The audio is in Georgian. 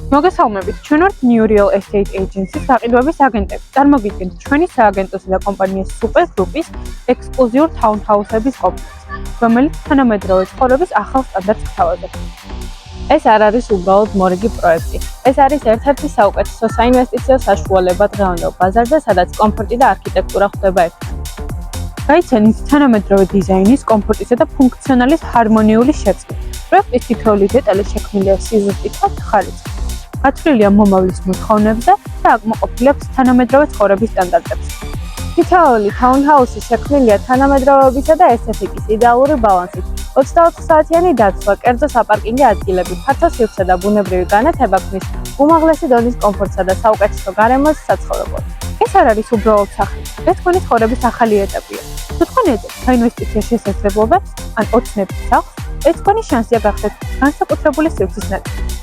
მოგესალმებით, ჩვენ ვართ New Real Estate Agency-ს გაყიდვების აგენტები. წარმოგიდგენთ ჩვენი სააგენტოსა და კომპანიის Super Group-ის ექსკლუზიურ townhouse-ების კომპლექსს, რომელიც თანამედროვე ცხოვრების ახალ სტანდარტს გთავაზობთ. ეს არ არის უბრალოდ მორიგი პროექტი. ეს არის ერთ-ერთი საუკეთესო საინვესტიციო საშუალება დღევანდელ ბაზარზე, სადაც კომფორტი და არქიტექტურა ხვდება ერთად. გაიცანით თანამედროვე დიზაინის, კომფორტისა და ფუნქციონალის ჰარმონიული შეცდომა. პროექტის თითოეული დეტალი შექმნილია სიზუსტით და ხარისხით. გათვლილია მომავლის მოთხოვნებზე და აკმაყოფილებს თანამედროვე ცხოვრების სტანდარტებს. თითოეული townhouse-ი შექმნილია თანამედროვეობისა და ესთეტიკის იდეალური ბალანსით. 24 საათიანი დაცვა, კერძო საპარკინგი ადგილები, ფართო სივრცე და ბუნებრივი განათება ქმნის უმაღლესი დონის კომფორტსა და საუკეთესო გარემოს საცხოვრებლად. ეს არ არის უბრალოდ სახლი, ეს თქვენი ცხოვრების ახალი ეტაპია. თუ თქვენ ეძებთ საინვესტიციო შესაძლებლობებს ან ოცნებით სახლს, ეს თქვენი შანსია გახდეთ განსაკუთრებული სივრცის ნაწილი.